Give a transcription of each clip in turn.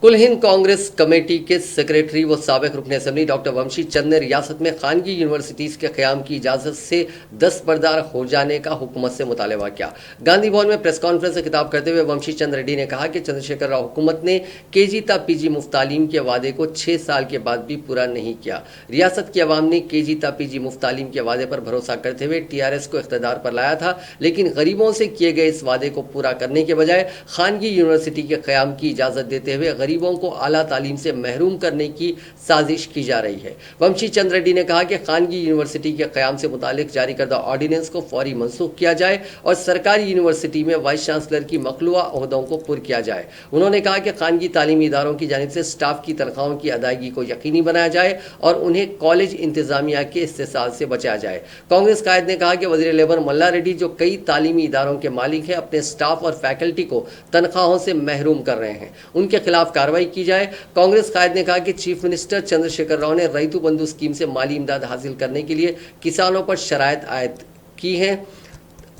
कुल हिंद कांग्रेस कमेटी के सेक्रेटरी व साबिक रुकन असम्बली डॉक्टर वंशी चंद ने रियासत में खानगी यूनिवर्सिटीज़ के क़याम की इजाज़त से दस्तबरदार हो जाने का हुकूमत से मुतालबा किया। गांधी भवन में प्रेस कॉन्फ्रेंस से खिताब करते हुए वंशी चंद रेड्डी ने कहा कि चंद्रशेखर राव हुकूमत ने केजी ता पीजी मुफ्त तालीम के वादे को 6 साल के बाद भी पूरा नहीं किया। रियासत की आवाम ने केजी ता पीजी मुफ्त तालीम के वादे पर भरोसा करते हुए टीआरएस को इख्तियार पर लाया था, लेकिन गरीबों से किए गए इस वादे को पूरा करने के बजाय खानगी यूनिवर्सिटी के क़याम की इजाज़त देते हुए गरीबों को आला तालीम से महरूम करने की साजिश की जा रही है। वंशी चंद रेड्डी ने कहा कि खानगी यूनिवर्सिटी के क़याम से मुतालिक जारी करदा ऑर्डिनेंस को फौरी मनसूख किया जाए और सरकारी यूनिवर्सिटी में वाइस चांसलर की मखलूआ ओहदों को पुर किया जाए। उन्होंने कहा कि खानगी तालीमी इदारों की जानिब से स्टाफ की तनख्वाहों की अदायगी को यकीनी बनाया जाए और उन्हें कॉलेज इंतजामिया के इस्तेसाल से बचाया जाए। कांग्रेस कायद ने कहा कि वज़ीर लेबर मल्ला रेड्डी, जो कई तालीमी इदारों के मालिक हैं, अपने स्टाफ और फैकल्टी को तनख्वाहों से महरूम कर रहे हैं, उनके खिलाफ कार्रवाई की जाए। कांग्रेस कायद ने कहा कि चीफ मिनिस्टर चंद्रशेखर राव ने रईतु बंधु स्कीम से माली इमदाद हासिल करने के लिए किसानों पर शराइत आयद की हैं।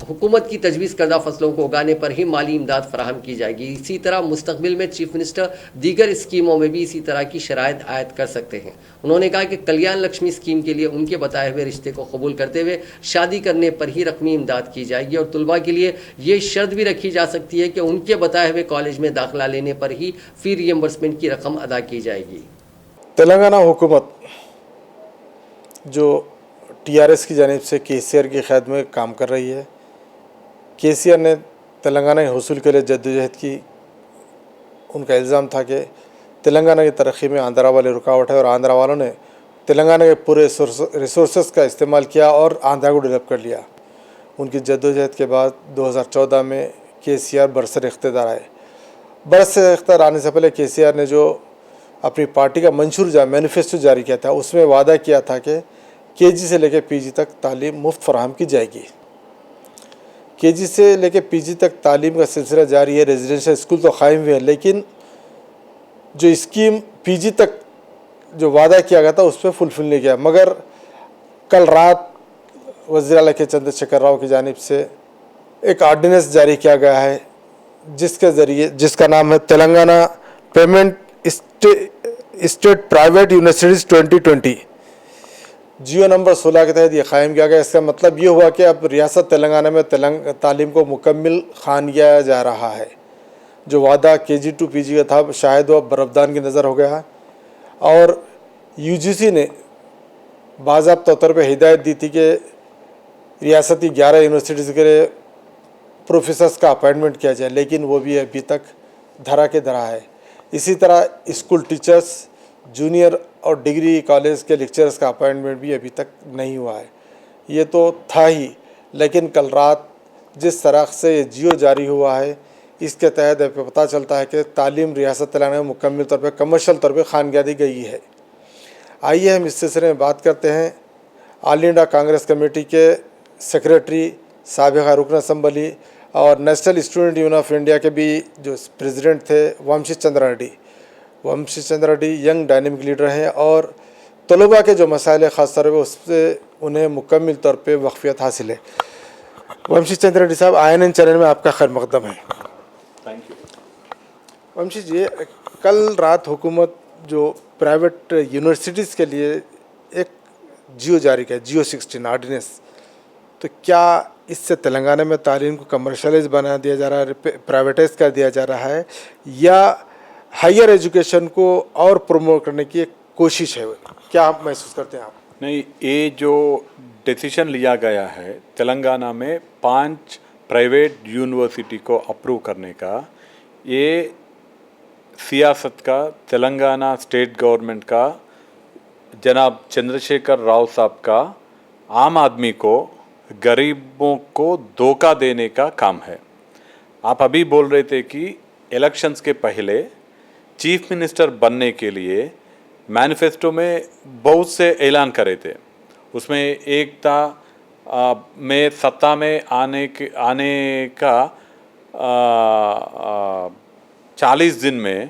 हुकूमत की तजवीज़ करदा फसलों को उगाने पर ही माली इमदाद फराहम की जाएगी। इसी तरह मुस्तकबिल में चीफ मिनिस्टर दीगर स्कीमों में भी इसी तरह की शराइत आयद कर सकते हैं। उन्होंने कहा कि कल्याण लक्ष्मी स्कीम के लिए उनके बताए हुए रिश्ते को कबूल करते हुए शादी करने पर ही रकमी इमदाद की जाएगी और तलबा के लिए ये शर्त भी रखी जा सकती है कि उनके बताए हुए कॉलेज में दाखिला लेने पर ही फ़ी रियम्बर्समेंट की रकम अदा की जाएगी। तेलंगाना हुकूमत जो टीआरएस की जानिब से केसीआर की क़यादत में काम कर रही है, केसीआर ने तेलंगाना के हुसूल के लिए जद्दोजहद की। उनका इल्ज़ाम था कि तेलंगाना की तरक्की में आंध्रा वाले रुकावट है और आंध्रा वालों ने तेलंगाना के पूरे रिसोर्सेस का इस्तेमाल किया और आंध्रा को डेवलप कर लिया। उनकी जद्दोजहद के बाद 2014 में केसीआर बरसर इख्तियार आए। बरसर इख्तियार आने से पहले केसीआर ने जो अपनी पार्टी का मंशूर मैनिफेस्टो जारी किया था, उसमें वादा किया था कि केजी से लेकर पीजी तक तालीम मुफ्त फराहम की जाएगी। केजी से लेकर पीजी तक तालीम का सिलसिला जारी है, रेजिडेंशियल स्कूल तो कायम हुए हैं, लेकिन जो स्कीम पीजी तक जो वादा किया गया था उस पर फुलफिल नहीं किया। मगर कल रात वज़ीर आला के चंद्रशेखर राव की जानिब से एक ऑर्डिनेंस जारी किया गया है, जिसके ज़रिए, जिसका नाम है Telangana payment state private universities 2020, जियो नंबर 16 के तहत ये कायम किया गया। इसका मतलब ये हुआ कि अब रियासत तेलंगाना में तालीम को मुकम्मल खान किया जा रहा है। जो वादा केजी टू पीजी का था, शायद वह बरफदान की नज़र हो गया है। और यूजीसी ने बाज़ाब्ता तौर पर हिदायत दी थी कि रियासती 11 यूनिवर्सिटीज़ के लिए प्रोफेसर्स का अपॉइंटमेंट किया जाए, लेकिन वो भी अभी तक धरा के धरा है। इसी तरह स्कूल टीचर्स, जूनियर और डिग्री कॉलेज के लेक्चरर्स का अपॉइंटमेंट भी अभी तक नहीं हुआ है। ये तो था ही, लेकिन कल रात जिस तरह से ये जियो जारी हुआ है, इसके तहत पता चलता है कि तालीम रियासत तेलंगाना में मुकम्मल तौर पर कमर्शियल तौर पर खानगियादी गई है। आइए हम इस सिलसिले में बात करते हैं ऑल इंडिया कांग्रेस कमेटी के सेक्रेटरी, साबिक़ा रुकन असम्बली और national student union of India के भी जो प्रेसिडेंट थे, वंशी चंद रेड्डी। वंशी चंद रेड्डी यंग डायनेमिक लीडर हैं और तलबा के जो मसाइल ख़ास तौर पर उससे उन्हें मुकम्मल तौर पे वक़फ़ियत हासिल है। वंशी चंद रेड्डी साहब, INN चैनल में आपका खैर मक़दम है। Thank you. वंशी जी, कल रात हुकूमत जो प्राइवेट यूनिवर्सिटीज़ के लिए एक जियो जारी किया, जियो 16 ऑर्डिनेंस, तो क्या इससे तेलंगाना में तालीम को कमर्शलाइज बना दिया जा रहा है, प्राइवेटाइज कर दिया जा रहा है, या हायर एजुकेशन को और प्रमोट करने की एक कोशिश है? क्या आप महसूस करते हैं आप? नहीं, ये जो डिसीजन लिया गया है तेलंगाना में 5 प्राइवेट यूनिवर्सिटी को अप्रूव करने का, ये सियासत का, तेलंगाना स्टेट गवर्नमेंट का, जनाब चंद्रशेखर राव साहब का, आम आदमी को, गरीबों को धोखा देने का काम है। आप अभी बोल रहे थे कि इलेक्शंस के पहले चीफ मिनिस्टर बनने के लिए मैनिफेस्टो में बहुत से ऐलान करे थे। उसमें एक था मैं सत्ता में आने का 40 दिन में,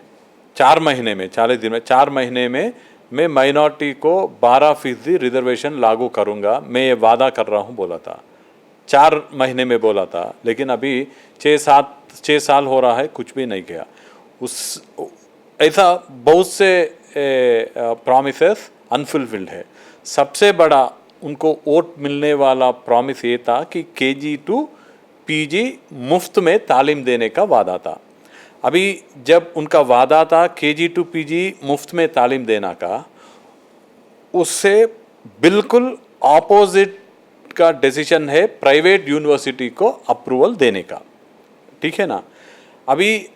4 महीने में, 40 दिन में, 4 महीने में मैं माइनॉरिटी को 12% रिजर्वेशन लागू करूंगा, मैं ये वादा कर रहा हूं बोला था। 4 महीने में बोला था, लेकिन अभी 6 साल हो रहा है, कुछ भी नहीं किया। उस ऐसा बहुत से प्रॉमिसेस अनफुलफिल्ड है। सबसे बड़ा उनको वोट मिलने वाला प्रॉमिस ये था कि केजी टू पीजी मुफ्त में तालीम देने का वादा था। अभी जब उनका वादा था केजी टू पीजी मुफ्त में तालीम देना का, उससे बिल्कुल ऑपोजिट का डिसीजन है प्राइवेट यूनिवर्सिटी को अप्रूवल देने का। ठीक है ना। अभी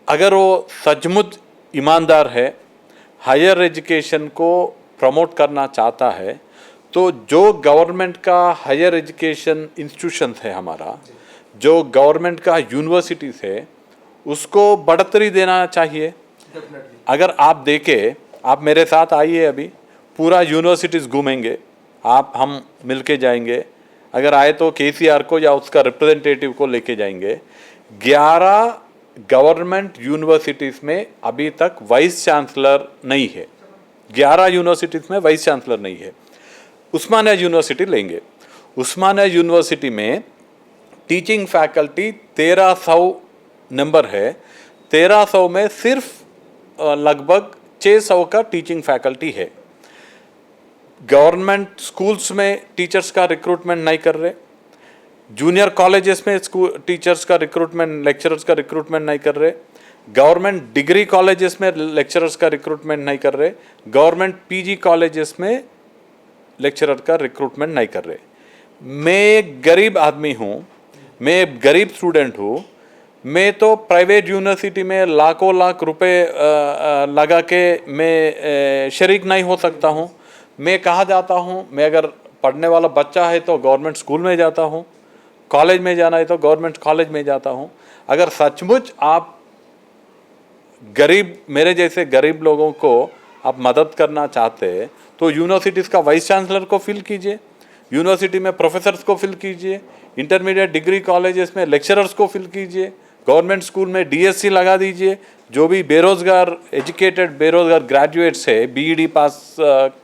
अगर वो सचमुच ईमानदार है, हायर एजुकेशन को प्रमोट करना चाहता है, तो जो गवर्नमेंट का हायर एजुकेशन इंस्टीट्यूशंस है हमारा, जो गवर्नमेंट का यूनिवर्सिटीज़ है, उसको बढ़ोतरी देना चाहिए। अगर आप देखें, आप मेरे साथ आइए, अभी पूरा यूनिवर्सिटीज़ घूमेंगे, आप हम मिलके जाएंगे। अगर आए तो केसीआर को या उसका रिप्रेजेंटेटिव को लेके जाएंगे। 11 गवर्नमेंट यूनिवर्सिटीज़ में अभी तक वाइस चांसलर नहीं है। 11 यूनिवर्सिटीज़ में वाइस चांसलर नहीं है। उस्मानिया यूनिवर्सिटी लेंगे, उस्मानिया यूनिवर्सिटी में टीचिंग फैकल्टी 1300 नंबर है। 1300 में सिर्फ लगभग 600 का टीचिंग फैकल्टी है। गवर्नमेंट स्कूल्स में टीचर्स का रिक्रूटमेंट नहीं कर रहे, जूनियर कॉलेजेस में स्कूल टीचर्स का रिक्रूटमेंट, लेक्चरर्स का रिक्रूटमेंट नहीं कर रहे, गवर्नमेंट डिग्री कॉलेजेस में लेक्चरर्स का रिक्रूटमेंट नहीं कर रहे, गवर्नमेंट पीजी कॉलेजेस में लेक्चरर का रिक्रूटमेंट नहीं कर रहे। मैं एक गरीब आदमी हूँ, मैं एक गरीब स्टूडेंट हूँ, मैं तो प्राइवेट यूनिवर्सिटी में लाखों लाख रुपए लगा के मैं शरीक नहीं हो सकता हूँ। मैं कहाँ जाता हूँ? मैं अगर पढ़ने वाला बच्चा है तो गवर्नमेंट स्कूल में जाता हूँ, कॉलेज में जाना है तो गवर्नमेंट कॉलेज में जाता हूँ। अगर सचमुच आप गरीब, मेरे जैसे गरीब लोगों को आप मदद करना चाहते हैं, तो यूनिवर्सिटीज़ का वाइस चांसलर को फिल कीजिए, यूनिवर्सिटी में प्रोफेसर्स को फिल कीजिए, इंटरमीडिएट डिग्री कॉलेजेस में लेक्चरर्स को फिल कीजिए, गवर्नमेंट स्कूल में डीएससी लगा दीजिए। जो भी बेरोज़गार एजुकेटेड बेरोज़गार ग्रेजुएट्स है, बीईडी पास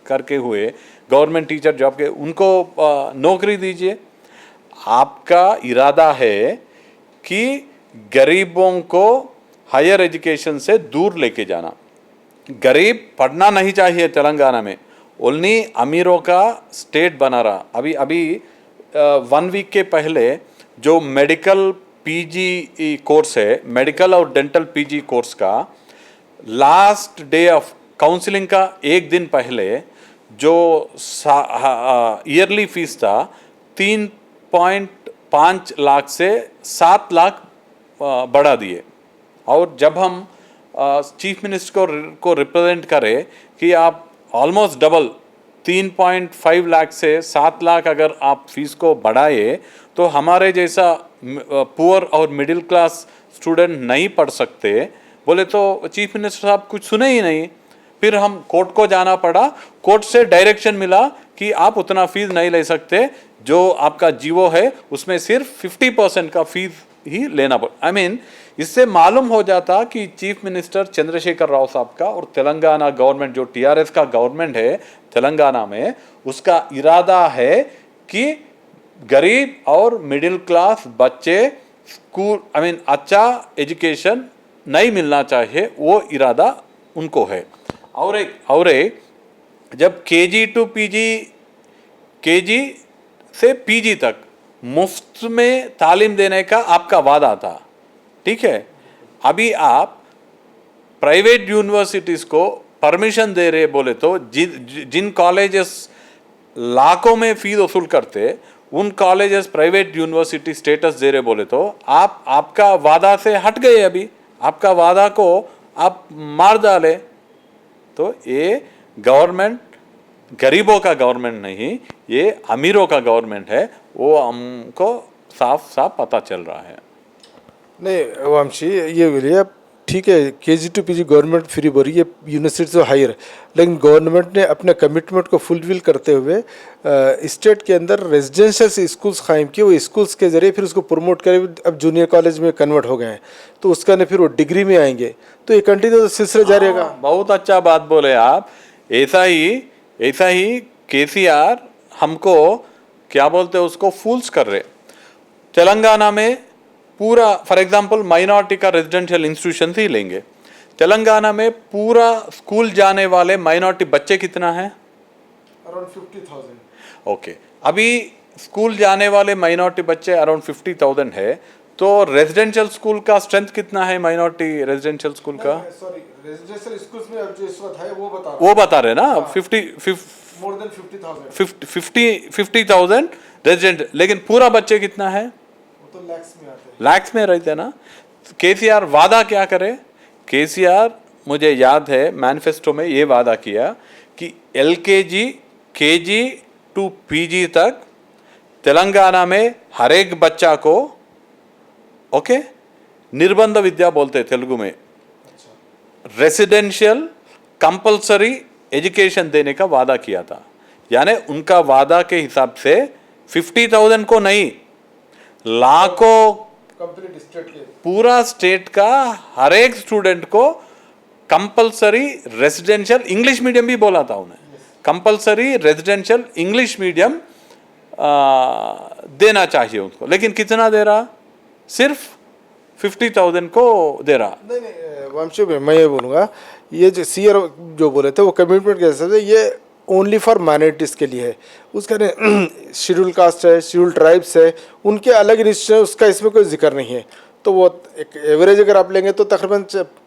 करके हुए गवर्नमेंट टीचर जॉब के, उनको नौकरी दीजिए। आपका इरादा है कि गरीबों को हायर एजुकेशन से दूर लेके जाना। गरीब पढ़ना नहीं चाहिए तेलंगाना में, ओनली अमीरों का स्टेट बना रहा। अभी 1 वीक के पहले जो मेडिकल पीजी कोर्स है, मेडिकल और डेंटल पीजी कोर्स का लास्ट डे ऑफ काउंसलिंग का एक दिन पहले जो ईयरली फीस था 3.5 लाख से 7 लाख बढ़ा दिए। और जब हम चीफ मिनिस्टर को रिप्रेजेंट करें कि आप ऑलमोस्ट डबल 3.5 लाख से 7 लाख अगर आप फीस को बढ़ाए, तो हमारे जैसा पुअर और मिडिल क्लास स्टूडेंट नहीं पढ़ सकते बोले तो चीफ मिनिस्टर साहब कुछ सुने ही नहीं। फिर हम कोर्ट को जाना पड़ा, कोर्ट से डायरेक्शन मिला कि आप उतना फीस नहीं ले सकते, जो आपका जीवो है उसमें सिर्फ 50% का फीस ही लेना पड़ा। इससे मालूम हो जाता कि चीफ मिनिस्टर चंद्रशेखर राव साहब का और तेलंगाना गवर्नमेंट जो टीआरएस का गवर्नमेंट है तेलंगाना में, उसका इरादा है कि गरीब और मिडिल क्लास बच्चे स्कूल अच्छा एजुकेशन नहीं मिलना चाहिए, वो इरादा उनको है। और एक जब केजी टू पीजी, केजी से पीजी तक मुफ्त में तालीम देने का आपका वादा था, ठीक है। अभी आप प्राइवेट यूनिवर्सिटीज़ को परमिशन दे रहे बोले तो जिन कॉलेजेस लाखों में फीस वसूल करते, उन कॉलेजेस प्राइवेट यूनिवर्सिटी स्टेटस दे रहे बोले तो आपका वादा से हट गए। अभी आपका वादा को आप मार डाले। तो ये गवर्नमेंट गरीबों का गवर्नमेंट नहीं, ये अमीरों का गवर्नमेंट है, वो हमको साफ साफ पता चल रहा है। नहीं वंशी, ये बोलिए आप, ठीक है KG to PG government free बोल रही है, यूनिवर्सिटी तो हायर, लेकिन गवर्नमेंट ने अपने कमिटमेंट को फुलफिल करते हुए स्टेट के अंदर रेजिडेंशियल स्कूल्स कायम किए। वो स्कूल्स के जरिए फिर उसको प्रमोट करे, अब जूनियर कॉलेज में कन्वर्ट हो गए हैं, तो उसका ने फिर वो डिग्री में आएंगे, तो ये कंटिन्यू सिलसिला जारी रहेगा। बहुत अच्छा बात बोले आप। ऐसा ही केसीआर हमको क्या बोलते हैं उसको फूल्स कर रहे। तेलंगाना में पूरा फॉर एग्जांपल माइनॉरिटी का रेजिडेंशियल इंस्टीट्यूशन ही लेंगे, तेलंगाना में पूरा स्कूल जाने वाले माइनॉरिटी बच्चे कितना है? अराउंड 50,000. ओके, अभी स्कूल जाने वाले माइनॉरिटी बच्चे अराउंड 50,000 है, तो रेजिडेंशियल स्कूल का स्ट्रेंथ कितना है माइनॉरिटी रेजिडेंशियल स्कूल का? सॉरी, रेजिडेंशियल स्कूल्स में अब जो इस वक्त है वो बता रहे ना, 50 मोर देन 50,000. 50,000 रेजिडेंट, लेकिन पूरा बच्चे कितना है? वो तो लैक्स में आते हैं. लैक्स में रहते हैं ना. केसीआर वादा क्या करे? केसीआर, मुझे याद है मैनिफेस्टो में ये वादा किया कि एलकेजी केजी टू पीजी तक तेलंगाना में हर एक बच्चा को, ओके, निर्बंध विद्या बोलते हैं तेलुगु में, रेसिडेंशियल कंपल्सरी एजुकेशन देने का वादा किया था. यानी उनका वादा के हिसाब से 50,000 को नहीं, लाखों, कंप्लीट स्टेट के पूरा स्टेट का हर एक स्टूडेंट को कंपल्सरी रेजिडेंशियल इंग्लिश मीडियम भी बोला था उन्हें, कंपल्सरी रेजिडेंशियल इंग्लिश मीडियम देना चाहिए उनको. लेकिन कितना दे रहा? सिर्फ 50,000 को दे रहा. नहीं, वंशी भाई, मैं ये बोलूँगा, ये जो सीआर जो बोले थे वो कमिटमेंट के हिसाब से ये ओनली फॉर माइनॉरिटीज़ के लिए है. उसका शेड्यूल कास्ट है, शेड्यूल ट्राइब्स है, उनके अलग इंस्टीट्यूशन, उसका इसमें कोई जिक्र नहीं है. तो वो एक एवरेज अगर आप लेंगे तो तकरीबन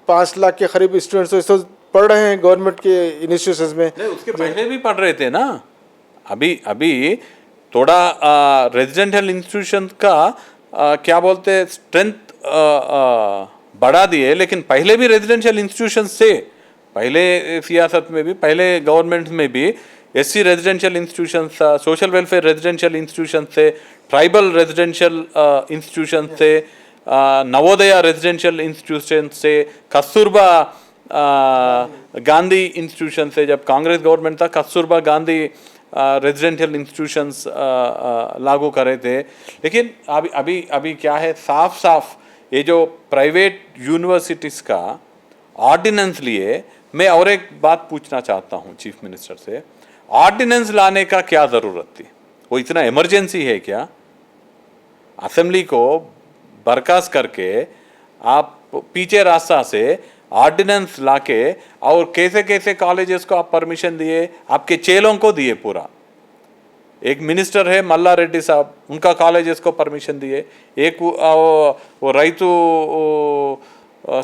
5 लाख के करीब स्टूडेंट्स तो पढ़ रहे हैं गवर्नमेंट के इंस्टीट्यूशंस में. नहीं, उसके पहले भी पढ़ रहे थे ना. अभी थोड़ा रेजिडेंशियल इंस्टीट्यूशन का क्या बोलते स्ट्रेंथ बढ़ा दिए, लेकिन पहले भी रेजिडेंशियल इंस्टीट्यूशन से, पहले सियासत में भी, पहले गवर्नमेंट में भी SC residential institution, social welfare residential institution से, ट्राइबल रेजिडेंशियल इंस्टीट्यूशन से, नवोदया रेजिडेंशियल इंस्टीट्यूशन से, कस्तूरबा गांधी इंस्टीट्यूशन से, जब कांग्रेस गवर्नमेंट था कस्तूरबा गांधी रेजिडेंशियल इंस्टीट्यूशंस लागू करे थे. लेकिन अभी क्या है, साफ साफ ये जो प्राइवेट यूनिवर्सिटीज़ का ऑर्डिनेंस लिए, मैं और एक बात पूछना चाहता हूँ चीफ मिनिस्टर से, ऑर्डिनेंस लाने का क्या ज़रूरत थी? वो इतना इमरजेंसी है क्या? असेंबली को बर्खास्त करके आप पीछे रास्ता से ऑर्डिनेंस लाके, और कैसे कैसे कॉलेजेस को आप परमिशन दिए, आपके चेलों को दिए. पूरा एक मिनिस्टर है मल्ला रेड्डी साहब, उनका कॉलेजेस को परमिशन दिए. एक वो रैतु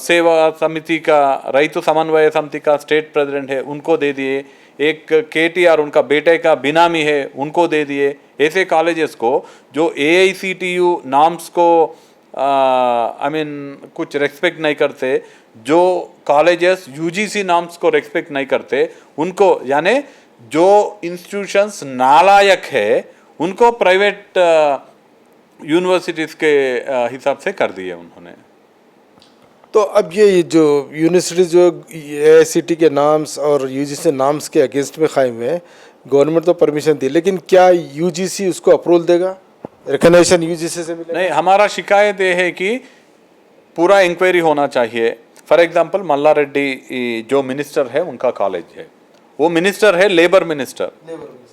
सेवा समिति का, रैतु समन्वय समिति का स्टेट प्रेसिडेंट है, उनको दे दिए. एक केटीआर उनका बेटे का बिनामी है, उनको दे दिए. ऐसे कॉलेजेस को जो AICTU नॉर्म्स को कुछ रेस्पेक्ट नहीं करते, जो कॉलेजेस UGC नॉर्म्स को रेस्पेक्ट नहीं करते, उनको, यानी जो इंस्टीट्यूशंस नालायक है उनको प्राइवेट यूनिवर्सिटीज़ के हिसाब से कर दिए उन्होंने. तो अब ये जो यूनिवर्सिटी जो AICTE के नाम्स और UGC नाम्स के अगेंस्ट में कायम है, गवर्नमेंट तो परमिशन दी, लेकिन क्या UGC उसको अप्रूवल देगा? रिकग्निशन UGC से मिलेगा? नहीं, हमारा शिकायत ये है कि पूरा इंक्वायरी होना चाहिए. फॉर एग्जांपल मल्ला रेड्डी जो मिनिस्टर है, उनका कॉलेज है, वो मिनिस्टर है लेबर मिनिस्टर,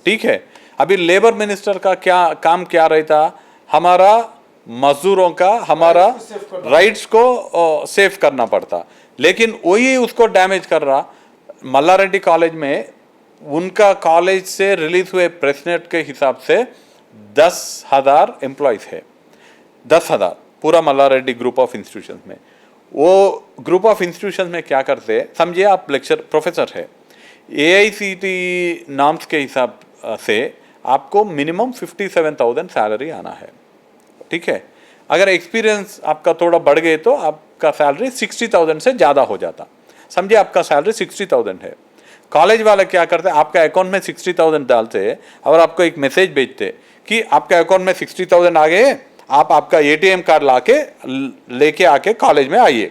ठीक है. अभी लेबर मिनिस्टर का क्या काम क्या रहता? हमारा मजदूरों का, हमारा राइट्स को सेव करना पड़ता, लेकिन वही उसको डैमेज कर रहा. मल्ला रेड्डी कॉलेज में, उनका कॉलेज से रिलीज हुए प्रेसनेट के हिसाब से 10,000 एम्प्लॉयज़ है. 10,000 पूरा मल्ला रेड्डी ग्रुप ऑफ इंस्टीट्यूशन में. वो ग्रुप ऑफ इंस्टीट्यूशन में क्या करते, समझिए आप लेक्चर प्रोफेसर है, AICTE नॉर्म्स के हिसाब से आपको मिनिमम 57,000 सैलरी आना है, ठीक है. अगर एक्सपीरियंस आपका थोड़ा बढ़ गए तो आपका सैलरी 60,000 से ज़्यादा हो जाता. समझिए आपका सैलरी 60,000 है. कॉलेज वाले क्या करते हैं, आपका अकाउंट में 60,000 डालते हैं और आपको एक मैसेज भेजते कि आपके अकाउंट में 60,000 आ गए, आप आपका ATM कार्ड लेके आके कॉलेज में आइए.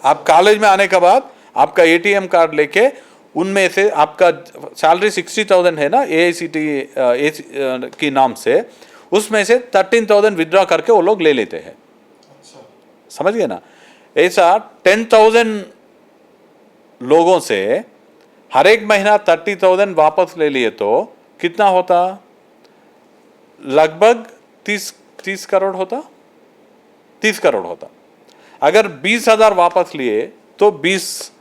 आप कॉलेज में आने के बाद आपका ATM कार्ड लेके, उनमें से आपका सैलरी 60,000 है ना AICTE की नाम से, उसमें से 13,000 विड्रॉ करके वो लोग ले लेते हैं. समझ गए ना? ऐसा 10,000 लोगों से हर एक महीना 30,000 वापस ले लिए तो कितना होता? लगभग 30 करोड़ होता. 30 करोड़ होता. अगर 20,000 वापस लिए तो 20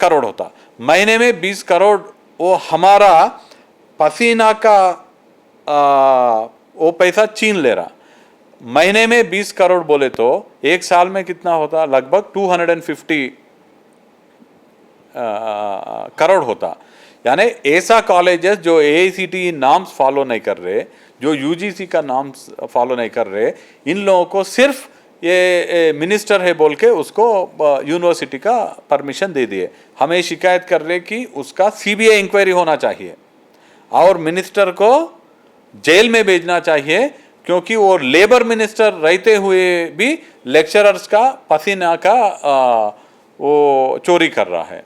करोड़ होता। महीने में 20 करोड़ वो हमारा पसीना का वो पैसा छीन ले रहा। महीने में 20 करोड़ बोले तो एक साल में कितना होता? लगभग 250 करोड़ होता। यानी ऐसा कॉलेजेस जो AICTE नॉर्म्स फॉलो नहीं कर रहे, जो UGC का नॉर्म्स फॉलो नहीं कर रहे, इन लोगों को सिर्फ ये मिनिस्टर है बोल के उसको यूनिवर्सिटी का परमिशन दे दिए। हमें शिकायत कर रहे कि उसका CBI इंक्वायरी होना चाहिए और मिनिस्टर को जेल में भेजना चाहिए, क्योंकि वो लेबर मिनिस्टर रहते हुए भी लेक्चरर्स का पसीना का वो चोरी कर रहा है।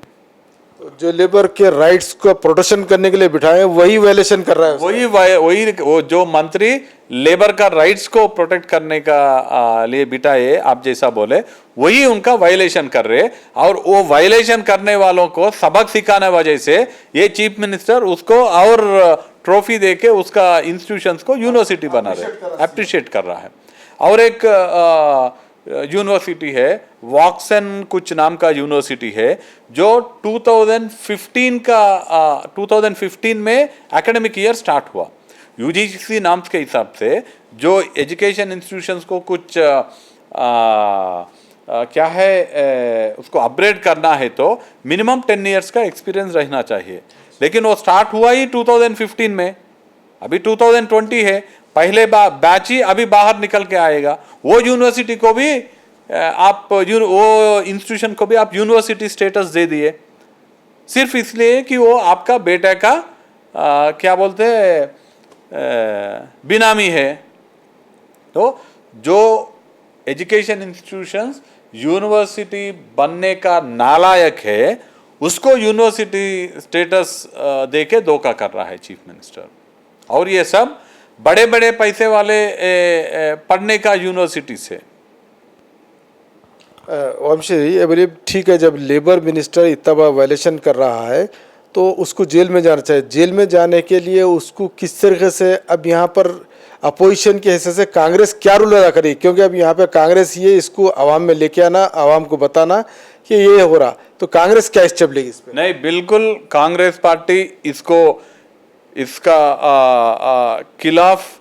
जो लेबर के राइट्स को प्रोटेक्शन करने के लिए बिठाए वही वायलेशन कर रहा है। वही वो जो मंत्री लेबर का राइट्स को प्रोटेक्ट करने का लिए बिठाए, आप जैसा बोले, वही उनका वायलेशन कर रहे। और वो वायलेशन करने वालों को सबक सिखाने वजह से ये चीफ मिनिस्टर उसको और ट्रॉफी देके उसका इंस्टीट्यूशंस को यूनिवर्सिटी बना रहे, अप्रिशिएट कर रहा है। और एक यूनिवर्सिटी है वॉक्सन कुछ नाम का यूनिवर्सिटी है, जो 2015 में एकेडमिक ईयर स्टार्ट हुआ। UGC नाम्स के हिसाब से जो एजुकेशन इंस्टीट्यूशंस को कुछ क्या है उसको अपग्रेड करना है तो मिनिमम 10 इयर्स का एक्सपीरियंस रहना चाहिए। लेकिन वो स्टार्ट हुआ ही 2015 में, अभी 2020 है, पहले बैच ही अभी बाहर निकल के आएगा। वो यूनिवर्सिटी को भी आप वो इंस्टीट्यूशन को भी आप यूनिवर्सिटी स्टेटस दे दिए, सिर्फ इसलिए कि वो आपका बेटा का क्या बोलते हैं बिनामी है। तो जो एजुकेशन इंस्टीट्यूशंस यूनिवर्सिटी बनने का नालायक है, उसको यूनिवर्सिटी स्टेटस देके धोखा कर रहा है चीफ मिनिस्टर। और ये सब बड़े बड़े पैसे वाले पढ़ने का यूनिवर्सिटी से। वंशी ये बोलिए, ठीक है, जब लेबर मिनिस्टर इतना बड़ा वायलेशन कर रहा है तो उसको जेल में जाना चाहिए। जेल में जाने के लिए उसको किस तरीके से अब यहाँ पर अपोजिशन के हिस्से से कांग्रेस क्या रोल अदा करेगी? क्योंकि अब यहाँ पे कांग्रेस ये इसको आवाम में लेके आना, आवाम को बताना कि ये हो रहा, तो कांग्रेस क्या स्टेप लेगी इस पे? नहीं, बिल्कुल कांग्रेस पार्टी इसका खिलाफ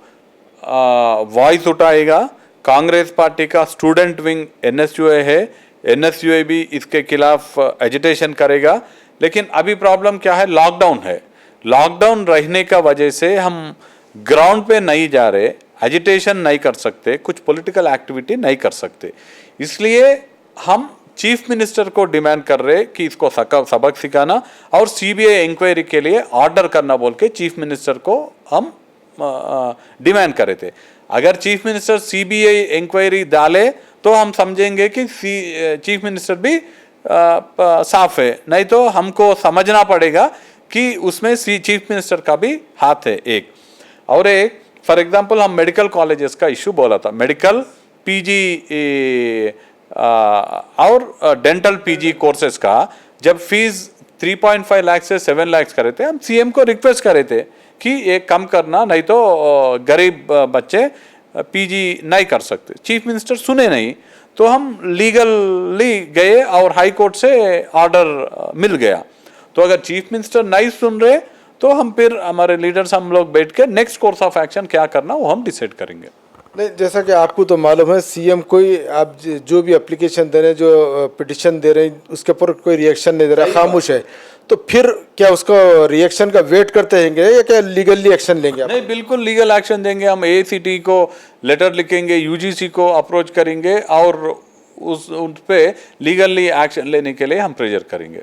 वॉइस उठाएगा। कांग्रेस पार्टी का स्टूडेंट विंग NSUA है, NSUA भी इसके खिलाफ एजिटेशन करेगा। लेकिन अभी प्रॉब्लम क्या है? लॉकडाउन है। लॉकडाउन रहने का वजह से हम ग्राउंड पे नहीं जा रहे, एजिटेशन नहीं कर सकते, कुछ पॉलिटिकल एक्टिविटी नहीं कर सकते। इसलिए हम चीफ मिनिस्टर को डिमांड कर रहे कि इसको सबक सिखाना और CBI इंक्वायरी के लिए ऑर्डर करना बोल के चीफ मिनिस्टर को हम डिमांड करे थे। अगर चीफ मिनिस्टर CBI इंक्वायरी डाले तो हम समझेंगे कि चीफ मिनिस्टर भी साफ है, नहीं तो हमको समझना पड़ेगा कि उसमें चीफ मिनिस्टर का भी हाथ है। एक और एक फॉर एग्जांपल हम मेडिकल कॉलेजेस का इशू बोला था, मेडिकल PG और डेंटल PG कोर्सेज का जब फीस 3.5 लाख से 7 लाख करे थे, हम CM को रिक्वेस्ट करे थे कि ये कम करना, नहीं तो गरीब बच्चे PG नहीं कर सकते। चीफ मिनिस्टर सुने नहीं, तो हम लीगली गए और हाई कोर्ट से ऑर्डर मिल गया। तो अगर चीफ मिनिस्टर नहीं सुन रहे तो हम फिर हमारे लीडर्स हम लोग बैठ के नेक्स्ट कोर्स ऑफ एक्शन क्या करना वो हम डिसाइड करेंगे। नहीं, जैसा कि आपको तो मालूम है CM कोई आप जो भी एप्लीकेशन दे रहे हैं, जो पिटिशन दे रहे हैं, उसके ऊपर कोई रिएक्शन नहीं दे रहा, खामोश है। तो फिर क्या उसका रिएक्शन का वेट करते रहेंगे या क्या लीगली एक्शन लेंगे? नहीं, बिल्कुल लीगल एक्शन देंगे। हम AICTE को लेटर लिखेंगे, UGC को अप्रोच करेंगे और उन पे लीगली एक्शन लेने के लिए हम प्रेशर करेंगे।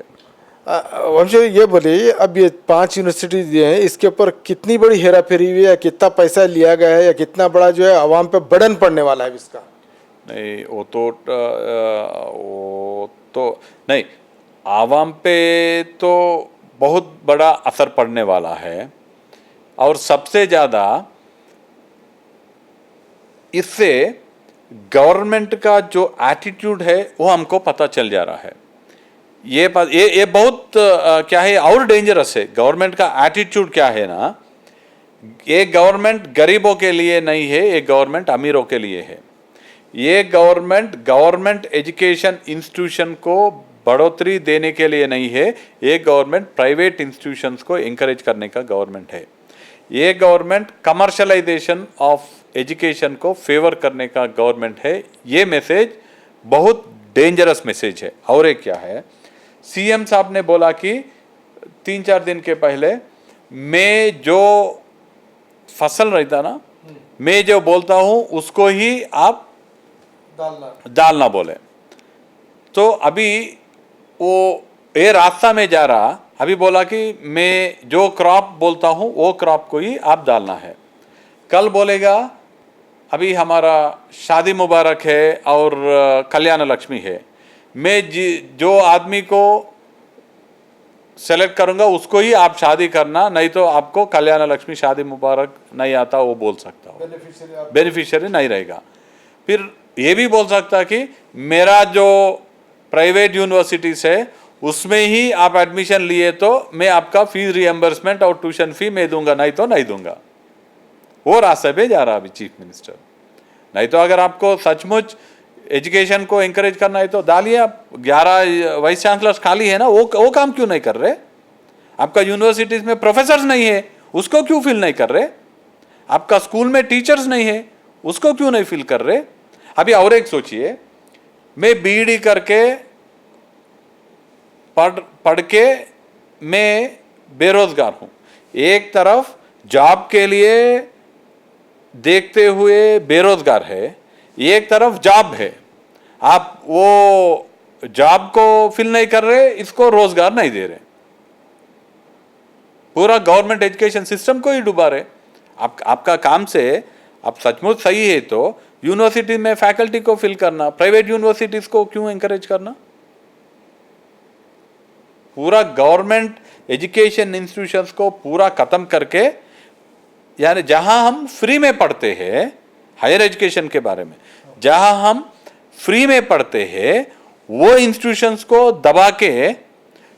वंशी ये बोलिए, अब ये 5 यूनिवर्सिटी दिए हैं, इसके ऊपर कितनी बड़ी हेरा फेरी हुई है, कितना पैसा लिया गया है, या कितना बड़ा जो है आवाम पे बर्डन पड़ने वाला है इसका? नहीं, वो तो नहीं, आवाम पे तो बहुत बड़ा असर पड़ने वाला है। और सबसे ज़्यादा इससे गवर्नमेंट का जो एटीट्यूड है वो हमको पता चल जा रहा है। ये बहुत क्या है और डेंजरस है। गवर्नमेंट का एटीट्यूड क्या है ना, ये गवर्नमेंट गरीबों के लिए नहीं है, ये गवर्नमेंट अमीरों के लिए है। ये गवर्नमेंट एजुकेशन इंस्टीट्यूशन को बढ़ोतरी देने के लिए नहीं है, ये गवर्नमेंट प्राइवेट इंस्टीट्यूशंस को एनकरेज करने का गवर्नमेंट है। ये गवर्नमेंट कमर्शलाइजेशन ऑफ एजुकेशन को फेवर करने का गवर्नमेंट है। ये मैसेज बहुत डेंजरस मैसेज है। और एक क्या है, सीएम साहब ने बोला कि 3-4 दिन के पहले मैं जो फसल रहता ना, मैं जो बोलता हूं उसको ही आप डालना बोले। तो अभी वो ये रास्ता में जा रहा, अभी बोला कि मैं जो क्रॉप बोलता हूं वो क्रॉप को ही आप डालना है। कल बोलेगा अभी हमारा शादी मुबारक है और कल्याण लक्ष्मी है, मैं जो आदमी को सेलेक्ट करूंगा उसको ही आप शादी करना, नहीं तो आपको कल्याण लक्ष्मी शादी मुबारक नहीं आता वो बोल सकता हो, बेनिफिशियरी नहीं रहेगा। फिर ये भी बोल सकता कि मेरा जो प्राइवेट यूनिवर्सिटीज है उसमें ही आप एडमिशन लिए तो मैं आपका फीस रिएम्बर्समेंट और ट्यूशन फी मैं दूंगा, नहीं तो नहीं दूंगा। वो रास्ते पे जा रहा अभी चीफ मिनिस्टर। नहीं तो अगर आपको सचमुच एजुकेशन को एंकरेज करना है तो डालिए। आप 11 वाइस चांसलर्स खाली है ना, वो काम क्यों नहीं कर रहे? आपका यूनिवर्सिटीज में प्रोफेसर्स नहीं है, उसको क्यों फिल नहीं कर रहे? आपका स्कूल में टीचर्स नहीं है, उसको क्यों नहीं फिल कर रहे? अभी और एक सोचिए, मैं बीईडी करके पढ़ के मैं बेरोजगार हूं, एक तरफ जॉब के लिए देखते हुए बेरोजगार है, एक तरफ जॉब है, आप वो जॉब को फिल नहीं कर रहे, इसको रोजगार नहीं दे रहे, पूरा गवर्नमेंट एजुकेशन सिस्टम को ही डुबा रहे। आपका काम से आप सचमुच सही है तो यूनिवर्सिटी में फैकल्टी को फिल करना, प्राइवेट यूनिवर्सिटीज को क्यों एनकरेज करना? पूरा गवर्नमेंट एजुकेशन इंस्टीट्यूशंस को पूरा खत्म करके, यानी जहां हम फ्री में पढ़ते हैं, हायर एजुकेशन के बारे में जहां हम फ्री में पढ़ते हैं, वो इंस्टीट्यूशंस को दबा के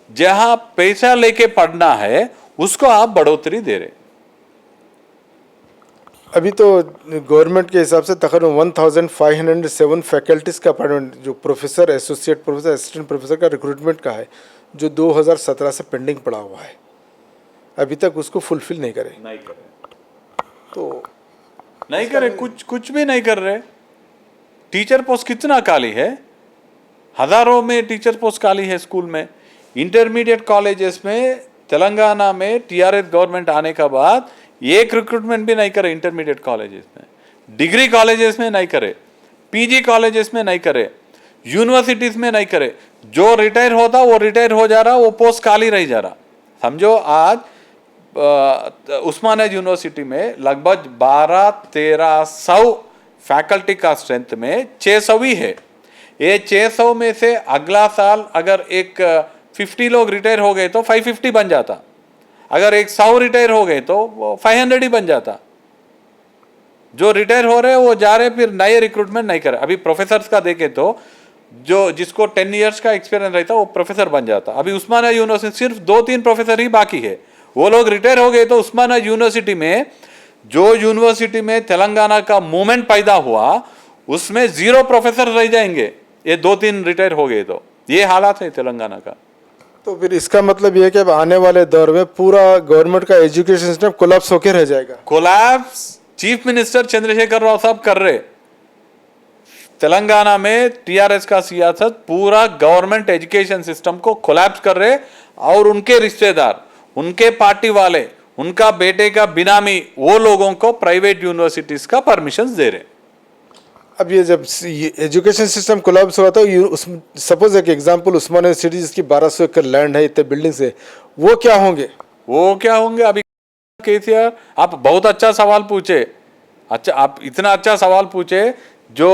जहां पैसा लेके पढ़ना है उसको आप बढ़ोतरी दे रहे। अभी तो गवर्नमेंट के हिसाब से तकरीबन 1507 फैकल्टीज का अपॉइंटमेंट, जो professor, associate professor, assistant professor का रिक्रूटमेंट का है, जो 2017 से पेंडिंग पड़ा हुआ है, अभी तक उसको फुलफिल नहीं करे। तो नहीं करे, कुछ भी नहीं कर रहे। टीचर पोस्ट कितना खाली है, हजारों में टीचर पोस्ट खाली है स्कूल में। इंटरमीडिएट कॉलेजेस में तेलंगाना में टीआरएस गवर्नमेंट आने के बाद एक रिक्रूटमेंट भी नहीं करे इंटरमीडिएट कॉलेजेस में, डिग्री कॉलेजेस में नहीं करे, पीजी कॉलेजेस में नहीं करे, यूनिवर्सिटीज में नहीं करे। जो रिटायर होता वो रिटायर हो जा रहा, वो पोस्ट खाली रह जा रहा। समझो आज उस्मानिया यूनिवर्सिटी में लगभग 1200-1300 फैकल्टी का स्ट्रेंथ में 600 ही है। ये 600 में से अगला साल अगर एक 50 लोग रिटायर हो गए तो 550 बन जाता, अगर एक 100 रिटायर हो गए तो 500 ही बन जाता। जो रिटायर हो रहे वो जा रहे, फिर नए रिक्रूटमेंट नहीं करे। अभी प्रोफेसर्स का देखे तो जो जिसको 10 इयर्स का एक्सपीरियंस रहता वो प्रोफेसर बन जाता। अभी उस्मानिया यूनिवर्सिटी सिर्फ 2-3 प्रोफेसर ही बाकी है, वो लोग रिटायर हो गए तो उस्मानिया यूनिवर्सिटी में, जो यूनिवर्सिटी में तेलंगाना का मूवमेंट पैदा हुआ, उसमें 0 प्रोफेसर रह जाएंगे। ये 2-3 रिटायर हो गए तो ये हालात है तेलंगाना का। तो फिर इसका मतलब ये है कि अब आने वाले दौर में पूरा गवर्नमेंट का एजुकेशन सिस्टम कोलैप्स होकर रह जाएगा। Collapse chief minister Chandrashekhar Rao साहब कर रहे। तेलंगाना में टीआरएस का सियासत पूरा गवर्नमेंट एजुकेशन सिस्टम को कोलैप्स कर रहे, और उनके रिश्तेदार, उनके पार्टी वाले, उनका बेटे का बिनामी, वो लोगों को प्राइवेट यूनिवर्सिटीज का परमिशन दे रहे। अब ये जब एजुकेशन सिस्टम कोलैप्स हुआ तो सपोज एक एग्जांपल, उस्मानिया यूनिवर्सिटी जिसकी 1200 एकड़ लैंड है, इतने बिल्डिंग्स है, वो क्या होंगे? अभी केसीआर, आप बहुत अच्छा सवाल पूछे। अच्छा, आप इतना अच्छा सवाल पूछे जो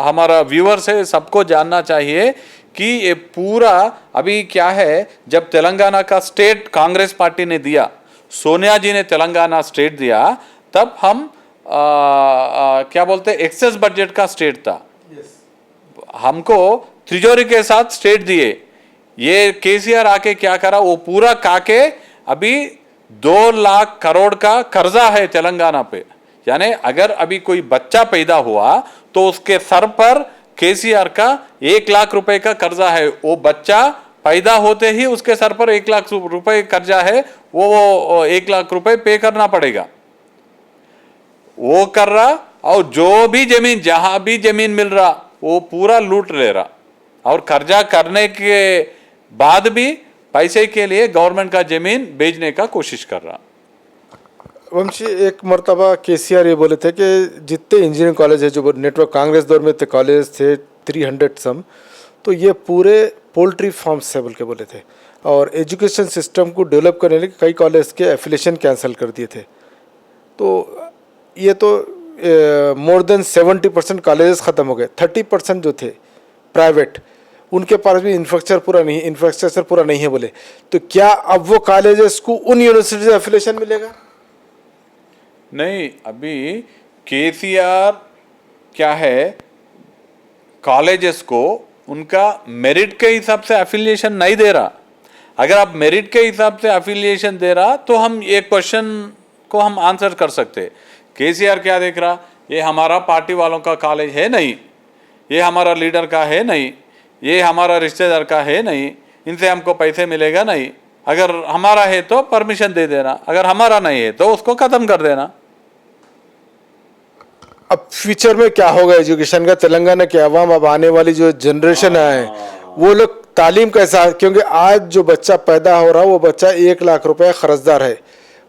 हमारा व्यूअर्स है सबको जानना चाहिए कि ये पूरा अभी क्या है। जब तेलंगाना का स्टेट कांग्रेस पार्टी ने दिया, सोनिया जी ने तेलंगाना स्टेट दिया, तब हम क्या बोलते हैं, एक्सेस बजट का स्टेट था। हमको तिजोरी के साथ स्टेट दिए। ये केसीआर आके क्या करा, वो पूरा काके अभी 2 लाख करोड़ का कर्जा है तेलंगाना पे। यानी अगर अभी कोई बच्चा पैदा हुआ तो उसके सर पर केसीआर का 1 लाख रुपए का कर्जा है। वो बच्चा पैदा होते ही उसके सर पर 1 लाख रुपए कर्जा है, वो 1 लाख रुपए पे करना पड़ेगा। वो कर रहा, और जो भी जमीन, जहां भी जमीन मिल रहा वो पूरा लूट ले रहा, और कर्जा करने के बाद भी पैसे के लिए गवर्नमेंट का जमीन बेचने का कोशिश कर रहा। वंशी, एक मर्तबा केसीआर ये बोले थे कि जितने इंजीनियरिंग कॉलेज है जो नेटवर्क कांग्रेस दौर में थे, कॉलेज थे 300 सम, तो ये पूरे पोल्ट्री फार्म्स से बोल के बोले थे, और एजुकेशन सिस्टम को डेवलप करने के लिए कई कॉलेज के एफिलिएशन कैंसिल कर दिए थे। तो ये तो मोर देन 70% कॉलेजेस ख़त्म हो गए। 30% जो थे प्राइवेट, उनके पास भी इंफ्रास्ट्रक्चर पूरा नहीं है बोले। तो क्या अब वो कॉलेजेस को उन यूनिवर्सिटी से एफिलिएशन मिलेगा? नहीं, अभी केसीआर क्या है, कॉलेजेस को उनका मेरिट के हिसाब से एफिलिएशन नहीं दे रहा। अगर आप मेरिट के हिसाब से एफिलिएशन दे रहा तो हम एक क्वेश्चन को हम आंसर कर सकते। केसीआर क्या देख रहा, ये हमारा पार्टी वालों का कॉलेज है नहीं, ये हमारा लीडर का है नहीं, ये हमारा रिश्तेदार का है नहीं, इनसे हमको पैसे मिलेगा नहीं। अगर हमारा है तो परमिशन दे देना, अगर हमारा नहीं है तो उसको खत्म कर देना। अब फ्यूचर में क्या होगा एजुकेशन का? तेलंगाना के अवाम, अब आने वाली जो जनरेशन है, वो लोग तालीम कैसा, क्योंकि आज जो बच्चा पैदा हो रहा है वो बच्चा 1 लाख रुपए कर्जदार है,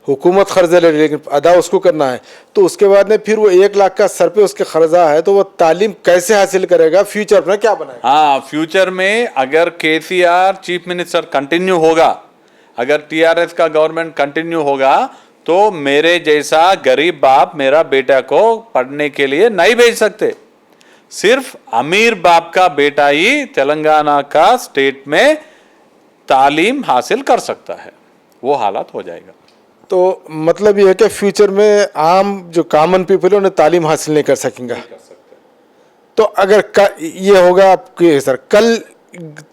हुकूमत कर्जे ले रही है लेकिन अदा उसको करना है। तो उसके बाद में फिर वो 1 लाख का सर पे उसके कर्जा है, तो वो तालीम कैसे हासिल करेगा? फ्यूचर में क्या बनाएगा? हाँ, फ्यूचर में अगर केसीआर चीफ मिनिस्टर कंटिन्यू होगा, अगर टीआरएस का गवर्नमेंट कंटिन्यू होगा, तो मेरे जैसा गरीब बाप मेरा बेटा को पढ़ने के लिए नहीं भेज सकते। सिर्फ अमीर बाप का बेटा ही तेलंगाना का स्टेट में तालीम हासिल कर सकता है, वो हालात हो जाएगा। तो मतलब ये है कि फ्यूचर में आम जो कॉमन पीपल है उन्हें तालीम हासिल नहीं कर सकेंगे। तो अगर ये होगा आपके सर, कल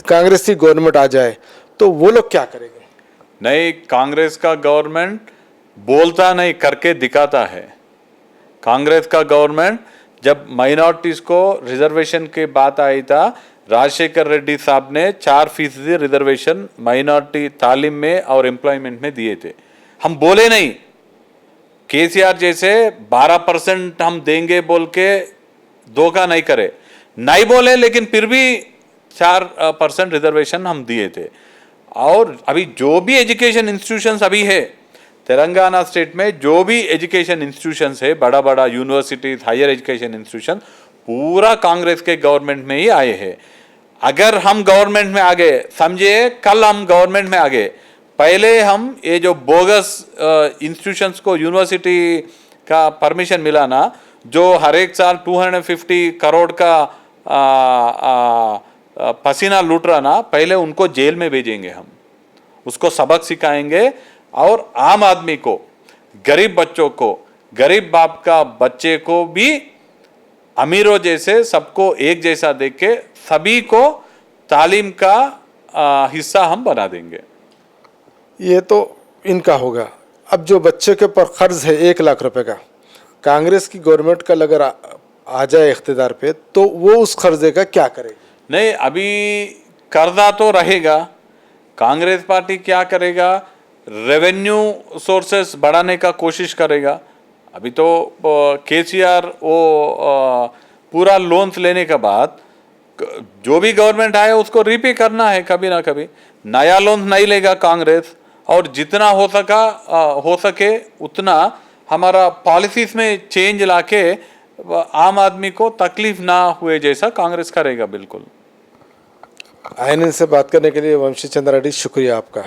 कांग्रेस की गवर्नमेंट आ जाए तो वो लोग क्या करेंगे? नहीं, कांग्रेस का गवर्नमेंट बोलता नहीं, करके दिखाता है। कांग्रेस का गवर्नमेंट, जब माइनॉरिटीज को रिजर्वेशन की बात आई था, राजशेखर रेड्डी साहब ने 4% रिजर्वेशन माइनॉरिटी तालीम में और एम्प्लॉयमेंट में दिए थे। हम बोले नहीं, केसीआर जैसे 12% हम देंगे बोल के धोखा नहीं करे, नहीं बोले, लेकिन फिर भी 4% रिजर्वेशन हम दिए थे। और अभी जो भी एजुकेशन इंस्टीट्यूशंस अभी है तेलंगाना स्टेट में, जो भी एजुकेशन इंस्टीट्यूशंस है, बड़ा बड़ा यूनिवर्सिटीज, हायर एजुकेशन इंस्टीट्यूशन, पूरा कांग्रेस के गवर्नमेंट में ही आए हैं। अगर हम गवर्नमेंट में आ गए, समझिए कल हम गवर्नमेंट में आ गए, पहले हम ये जो बोगस इंस्टीट्यूशंस को यूनिवर्सिटी का परमिशन मिला ना, जो हर एक साल 250 करोड़ का पसीना लूट रहा ना, पहले उनको जेल में भेजेंगे हम, उसको सबक सिखाएंगे, और आम आदमी को, गरीब बच्चों को, गरीब बाप का बच्चे को भी अमीरों जैसे सबको एक जैसा देख के सभी को तालीम का हिस्सा हम बना देंगे। ये तो इनका होगा। अब जो बच्चे के ऊपर कर्ज है 1 लाख रुपए का, कांग्रेस की गवर्नमेंट का अगर आ जाए इख्तिदार पे, तो वो उस कर्जे का क्या करेगी? नहीं, अभी कर्जा तो रहेगा। कांग्रेस पार्टी क्या करेगा, रेवेन्यू सोर्सेस बढ़ाने का कोशिश करेगा। अभी तो केसीआर वो पूरा लोन्स लेने के बाद जो भी गवर्नमेंट आए उसको रीपे करना है, कभी ना कभी नया लोन नहीं लेगा कांग्रेस, और जितना हो सके उतना हमारा पॉलिसीज में चेंज लाके आम आदमी को तकलीफ ना हुए जैसा कांग्रेस करेगा। बिल्कुल। आईएनएन से बात करने के लिए वंशी चंद्र रेड्डी, शुक्रिया आपका।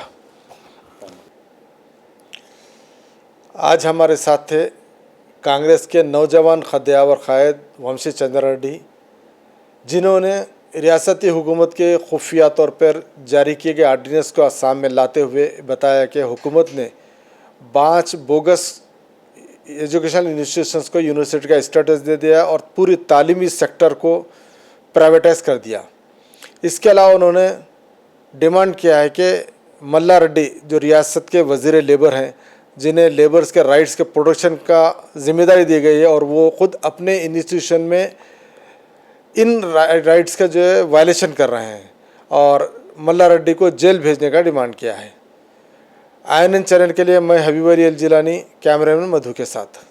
आज हमारे साथ थे कांग्रेस के नौजवान खद्यावर कायद वंशी चंद्र रेड्डी, जिन्होंने रियासती हुकूमत के खुफिया तौर पर जारी किए गए आर्डिनेंस को असम में लाते हुए बताया कि हुकूमत ने 5 बोगस एजुकेशनल इंस्टीट्यूशंस को यूनिवर्सिटी का स्टेटस दे दिया और पूरी तालीमी सेक्टर को प्राइवेटाइज कर दिया। इसके अलावा उन्होंने डिमांड किया है कि मल्ला रेड्डी जो रियासत के वज़ीर लेबर हैं, जिन्हें लेबर्स के राइट्स के प्रोटेक्शन का जिम्मेदारी दी गई है, और वो ख़ुद अपने इंस्टीट्यूशन में इन राइट्स का जो है वायलेशन कर रहे हैं और मल्ला रेड्डी को जेल भेजने का डिमांड किया है। INN चैनल के लिए मैं हबीब अली अल जिलानी, कैमरामैन मधु के साथ।